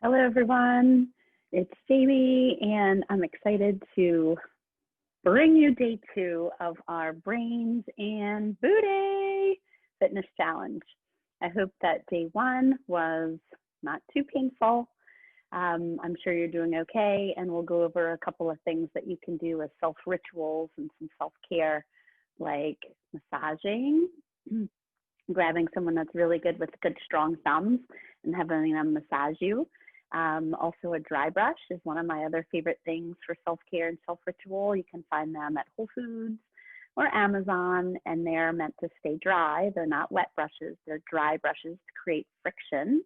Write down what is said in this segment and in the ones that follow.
Hello, everyone. It's Jamie, and I'm excited to bring you day 2 of our Brains and Booty Fitness Challenge. I hope that day 1 was not too painful. I'm sure you're doing okay, and we'll go over a couple of things that you can do as self rituals and some self care, like massaging, grabbing someone that's really good with good strong thumbs and having them massage you. Also, a dry brush is one of my other favorite things for self-care and self-ritual. You can find them at Whole Foods or Amazon, and they're meant to stay dry. They're not wet brushes, they're dry brushes to create friction.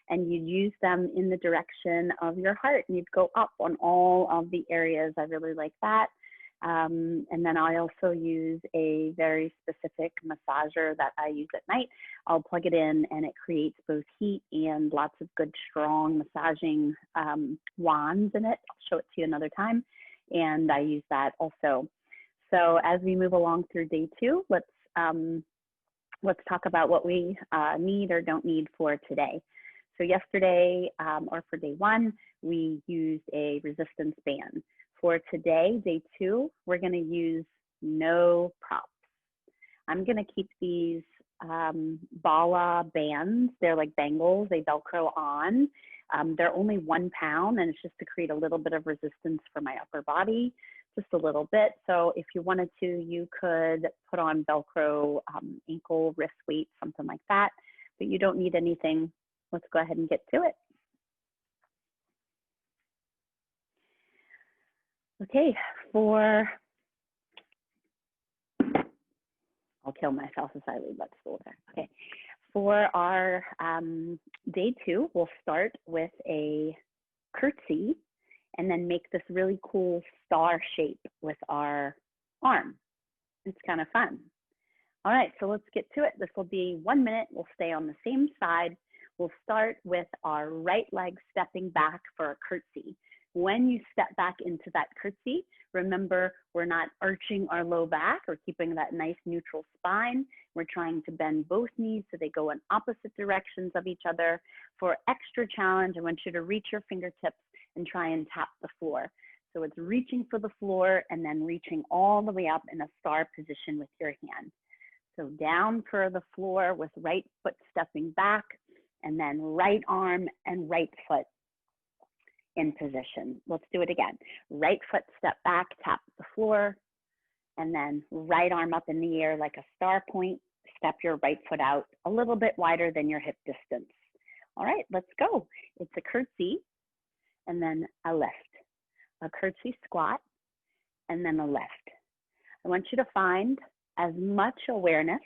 And you'd use them in the direction of your heart, and you'd go up on all of the areas. I really like that. And then I also use a very specific massager that I use at night. I'll plug it in and it creates both heat and lots of good, strong massaging wands in it. I'll show it to you another time. And I use that also. So as we move along through day 2, let's talk about what we need or don't need for today. So yesterday, or for day 1, we used a resistance band. For today, day 2, we're going to use no props. I'm going to keep these Bala bands. They're like bangles. They Velcro on. They're only 1 pound, and it's just to create a little bit of resistance for my upper body, just a little bit. So if you wanted to, you could put on Velcro ankle, wrist weight, something like that, but you don't need anything. Let's go ahead and get to it. Okay, I'll kill myself if I leave that stool there. Okay, for our day 2, we'll start with a curtsy and then make this really cool star shape with our arm. It's kind of fun. All right, so let's get to it. This will be 1 minute. We'll stay on the same side. We'll start with our right leg stepping back for a curtsy. When you step back into that curtsy, remember, we're not arching our low back or keeping that nice neutral spine. We're trying to bend both knees so they go in opposite directions of each other. For extra challenge, I want you to reach your fingertips and try and tap the floor. So it's reaching for the floor and then reaching all the way up in a star position with your hand. So down for the floor with right foot stepping back, and then right arm and right foot in position. Let's do it again. Right foot step back, tap the floor, and then right arm up in the air like a star point. Step your right foot out a little bit wider than your hip distance. All right, let's go. It's a curtsy and then a lift. A curtsy squat and then a lift. I want you to find as much awareness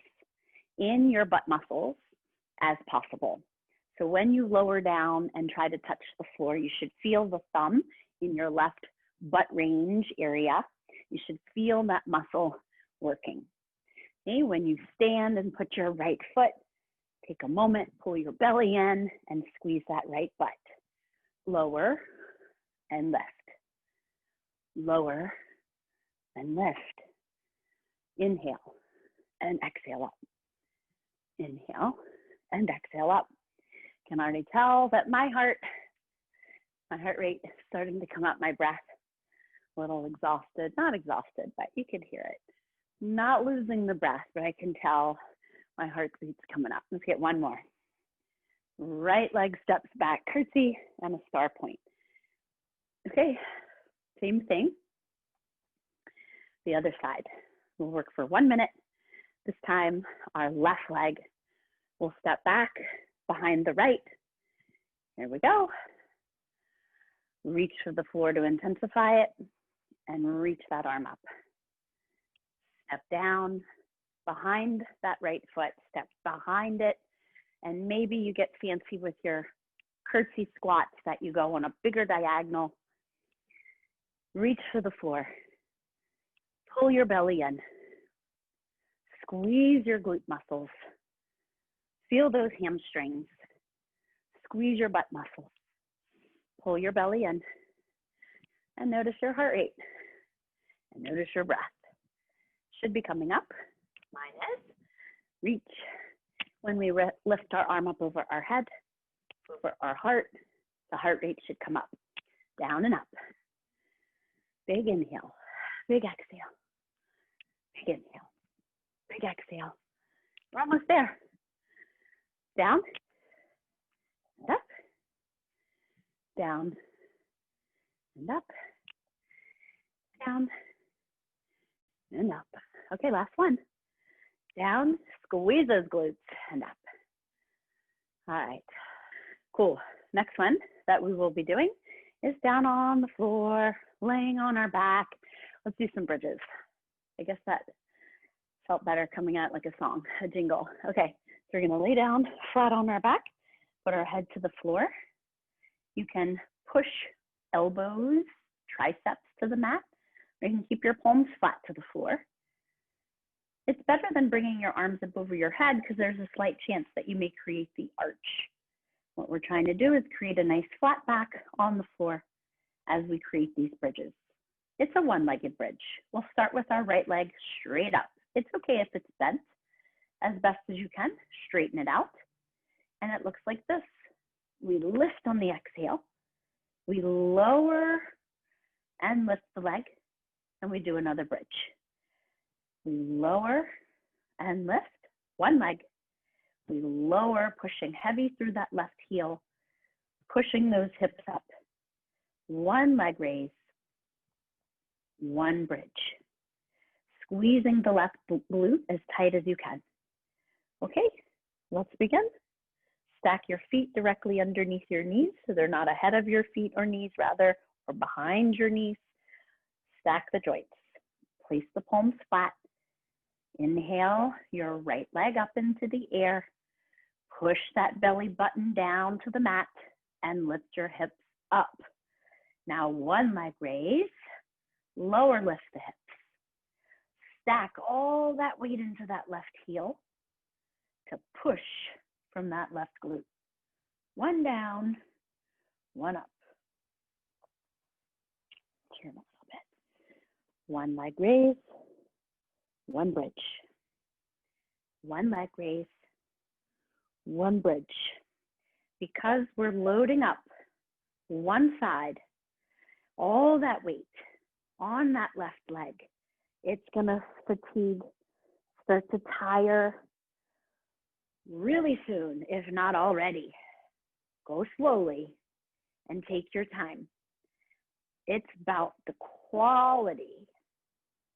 in your butt muscles as possible. So when you lower down and try to touch the floor, you should feel the thumb in your left butt range area. You should feel that muscle working. Okay, when you stand and put your right foot, take a moment, pull your belly in and squeeze that right butt. Lower and lift. Lower and lift. Inhale and exhale up. Inhale and exhale up. Can already tell that my heart rate is starting to come up, my breath, a little exhausted, not exhausted, but you can hear it. Not losing the breath, but I can tell my heart rate's coming up. Let's get one more. Right leg steps back, curtsy, and a star point. Okay, same thing. The other side. We'll work for 1 minute. This time, our left leg will step back behind the right. Here we go. Reach for the floor to intensify it and reach that arm up. Step down behind that right foot, step behind it, and maybe you get fancy with your curtsy squats that you go on a bigger diagonal. Reach for the floor. Pull your belly in. Squeeze your glute muscles. Feel those hamstrings. Squeeze your butt muscles. Pull your belly in. And notice your heart rate. And notice your breath. Should be coming up. Mine is. Reach. When we lift our arm up over our head, over our heart, The heart rate should come up, down and up. Big inhale, big exhale, big inhale, big exhale. We're almost there. Down and up, down and up, down and up. Okay, last one. Down, squeeze those glutes and up. All right, cool. Next one that we will be doing is down on the floor, laying on our back. Let's do some bridges. I guess that felt better coming out like a song, a jingle. Okay, so we're gonna lay down flat on our back, put our head to the floor. You can push elbows, triceps to the mat, or you can keep your palms flat to the floor. It's better than bringing your arms up over your head because there's a slight chance that you may create the arch. What we're trying to do is create a nice flat back on the floor as we create these bridges. It's a one-legged bridge. We'll start with our right leg straight up. It's okay if it's bent. As best as you can, straighten it out. And it looks like this. We lift on the exhale. We lower and lift the leg, and we do another bridge. We lower and lift one leg. We lower, pushing heavy through that left heel, pushing those hips up. One leg raise, one bridge. Squeezing the left glute as tight as you can. Okay, let's begin. Stack your feet directly underneath your knees so they're not ahead of your feet or knees rather, or behind your knees. Stack the joints. Place the palms flat. Inhale your right leg up into the air. Push that belly button down to the mat and lift your hips up. Now one leg raise, lower lift the hips. Stack all that weight into that left heel to push from that left glute. One down, one up. Turn a little bit. One leg raise, one bridge. One leg raise, one bridge. Because we're loading up one side, all that weight on that left leg, it's gonna fatigue, start to tire really soon, if not already. Go slowly and take your time. It's about the quality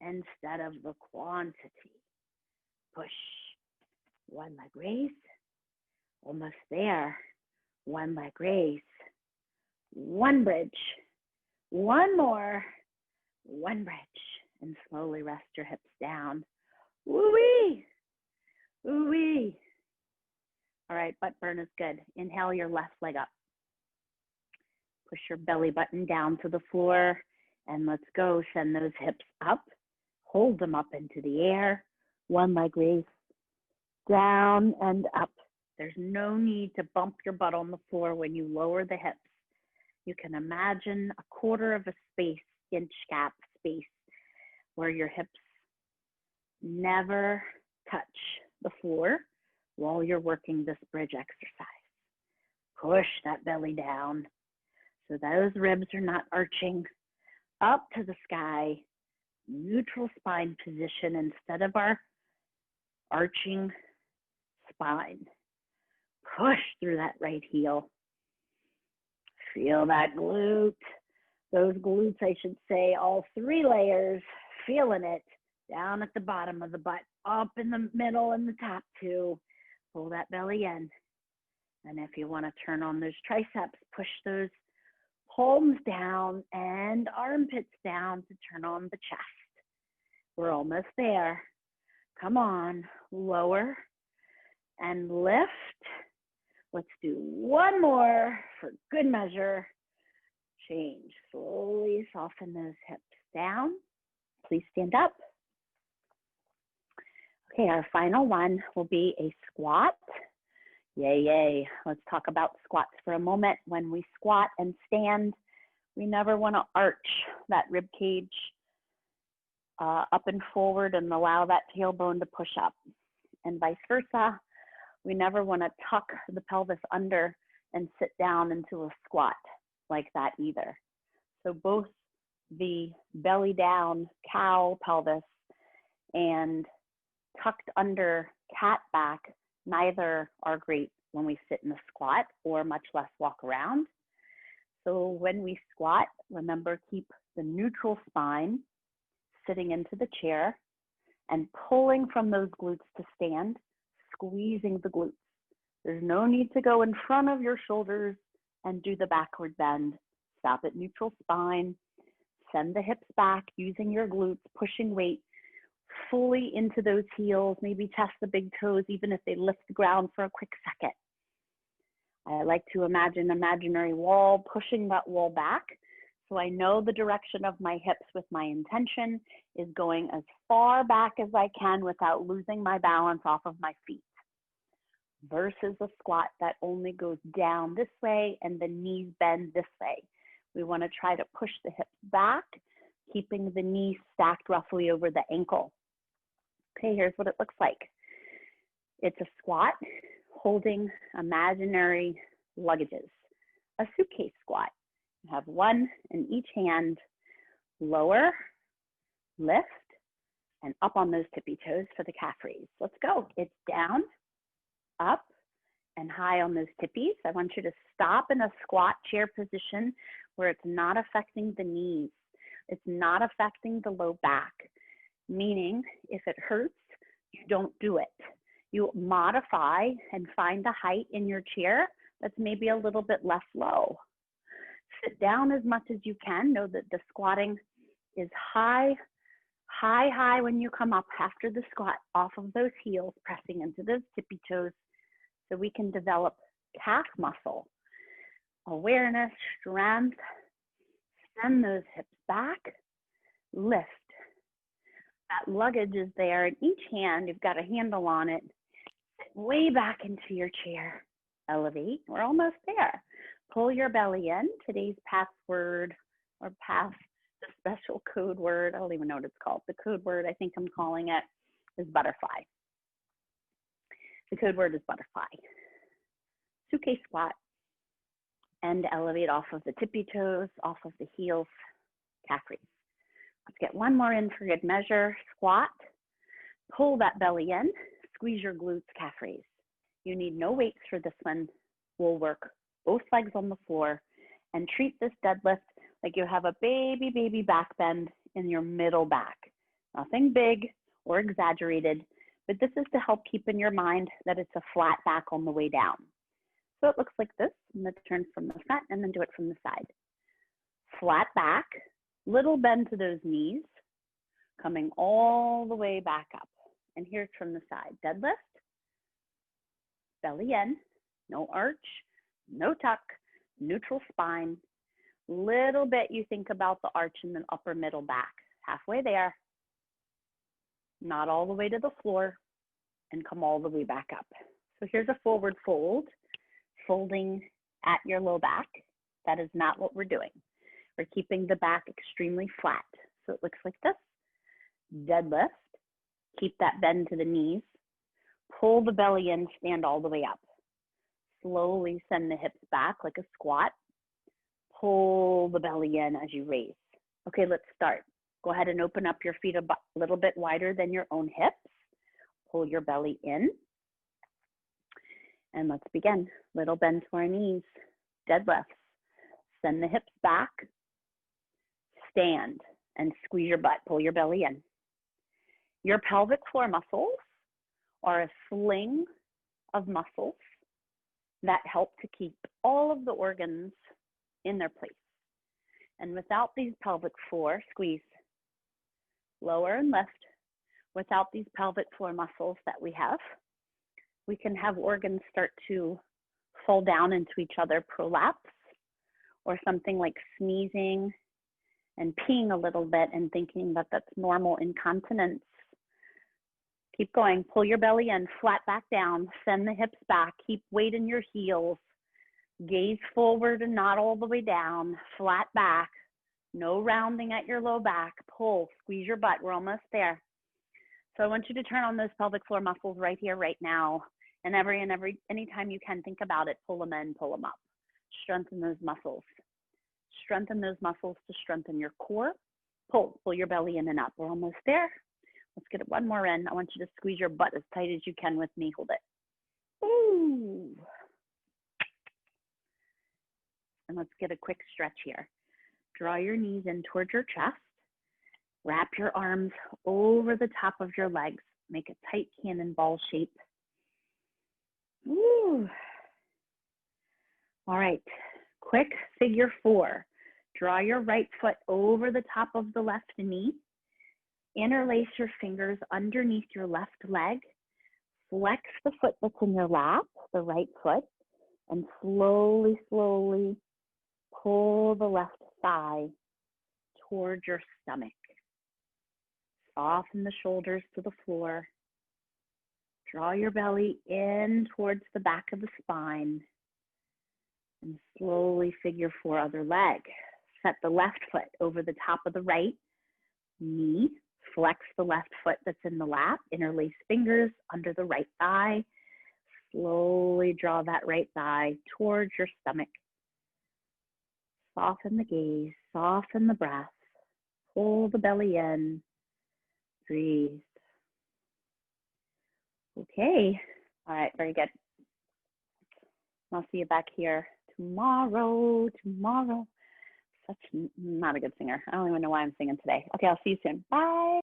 instead of the quantity. Push. One leg raise. Almost there. One leg raise. One bridge. One more. One bridge. And slowly rest your hips down. Woo-wee. Woo-wee. All right, butt burn is good. Inhale your left leg up. Push your belly button down to the floor. And let's go. Send those hips up. Hold them up into the air. One leg raise. Down and up. There's no need to bump your butt on the floor when you lower the hips. You can imagine a quarter of a inch gap space where your hips never touch the floor while you're working this bridge exercise. Push that belly down so those ribs are not arching up to the sky. Neutral spine position instead of our arching spine. Push through that right heel. Feel that glute. Those glutes, I should say, all three layers, feeling it. Down at the bottom of the butt, up in the middle and the top too. Pull that belly in. And if you want to turn on those triceps, push those palms down and armpits down to turn on the chest. We're almost there. Come on, lower and lift. Let's do one more for good measure. Change, slowly soften those hips down. Please stand up. Okay, our final one will be a squat. Yay, yay. Let's talk about squats for a moment. When we squat and stand, we never want to arch that rib cage up and forward and allow that tailbone to push up. And vice versa, we never want to tuck the pelvis under and sit down into a squat like that either. So both the belly down cow pelvis and tucked under cat back, neither are great when we sit in a squat or much less walk around. So when we squat, remember, keep the neutral spine sitting into the chair and pulling from those glutes to stand, squeezing the glutes. There's no need to go in front of your shoulders and do the backward bend. Stop at neutral spine, send the hips back using your glutes, pushing weight fully into those heels, maybe test the big toes even if they lift the ground for a quick second. I like to imagine an imaginary wall, pushing that wall back. So I know the direction of my hips with my intention is going as far back as I can without losing my balance off of my feet. Versus a squat that only goes down this way and the knees bend this way. We want to try to push the hips back, keeping the knees stacked roughly over the ankle. Okay, here's what it looks like. It's a squat holding imaginary luggages, a suitcase squat. You have one in each hand, lower, lift, and up on those tippy toes for the calf raise. Let's go. It's down, up, and high on those tippies. I want you to stop in a squat chair position where it's not affecting the knees. It's not affecting the low back, meaning if it hurts, you don't do it. You modify and find a height in your chair that's maybe a little bit less low. Sit down as much as you can. Know that the squatting is high when you come up after the squat, off of those heels, pressing into those tippy toes so we can develop calf muscle, awareness, strength. Send those hips back, lift. That luggage is there in each hand. You've got a handle on it. Sit way back into your chair. Elevate. We're almost there. Pull your belly in. Today's password or the special code word, I don't even know what it's called. The code word, I think I'm calling it, is butterfly. The code word is butterfly. Suitcase squat and elevate off of the tippy toes, off of the heels, calf raise. Let's get one more in for good measure. Squat, pull that belly in, squeeze your glutes, calf raise. You need no weights for this one. We'll work both legs on the floor and treat this deadlift like you have a baby back bend in your middle back. Nothing big or exaggerated, but this is to help keep in your mind that it's a flat back on the way down. So it looks like this. I'm going to turn from the front and then do it from the side. Flat back, little bend to those knees, coming all the way back up. And here's from the side. Deadlift, belly in, no arch, no tuck, neutral spine. Little bit you think about the arch in the upper middle back. Halfway there, not all the way to the floor, and come all the way back up. So here's a forward fold, folding at your low back. That is not what we're doing. We're keeping the back extremely flat. So it looks like this. Deadlift, keep that bend to the knees. Pull the belly in, stand all the way up. Slowly send the hips back like a squat. Pull the belly in as you raise. Okay, let's start. Go ahead and open up your feet a little bit wider than your own hips. Pull your belly in. And let's begin. Little bend to our knees. Deadlifts. Send the hips back. Stand and squeeze your butt. Pull your belly in. Your pelvic floor muscles are a sling of muscles that help to keep all of the organs in their place. And without these pelvic floor, squeeze, lower and lift. Without these pelvic floor muscles that we have, we can have organs start to fall down into each other, prolapse, or something like sneezing and peeing a little bit and thinking that that's normal incontinence. Keep going. Pull your belly in, flat back down, send the hips back, keep weight in your heels, gaze forward and not all the way down, flat back, no rounding at your low back, pull, squeeze your butt. We're almost there. So I want you to turn on those pelvic floor muscles right here, right now. And anytime you can, think about it, pull them in, pull them up. Strengthen those muscles. Strengthen those muscles to strengthen your core. Pull your belly in and up. We're almost there. Let's get it one more in. I want you to squeeze your butt as tight as you can with me. Hold it. Ooh. And let's get a quick stretch here. Draw your knees in towards your chest. Wrap your arms over the top of your legs. Make a tight cannonball shape. Ooh. All right, quick figure 4. Draw your right foot over the top of the left knee. Interlace your fingers underneath your left leg. Flex the foot that's in your lap, the right foot, and slowly, slowly pull the left thigh towards your stomach. Soften the shoulders to the floor. Draw your belly in towards the back of the spine. And slowly figure 4 other leg. Set the left foot over the top of the right knee. Flex the left foot that's in the lap. Interlace fingers under the right thigh. Slowly draw that right thigh towards your stomach. Soften the gaze, soften the breath. Pull the belly in. Breathe. Okay. All right, very good. I'll see you back here tomorrow. Such not a good singer. I don't even know why I'm singing today. Okay, I'll see you soon. Bye.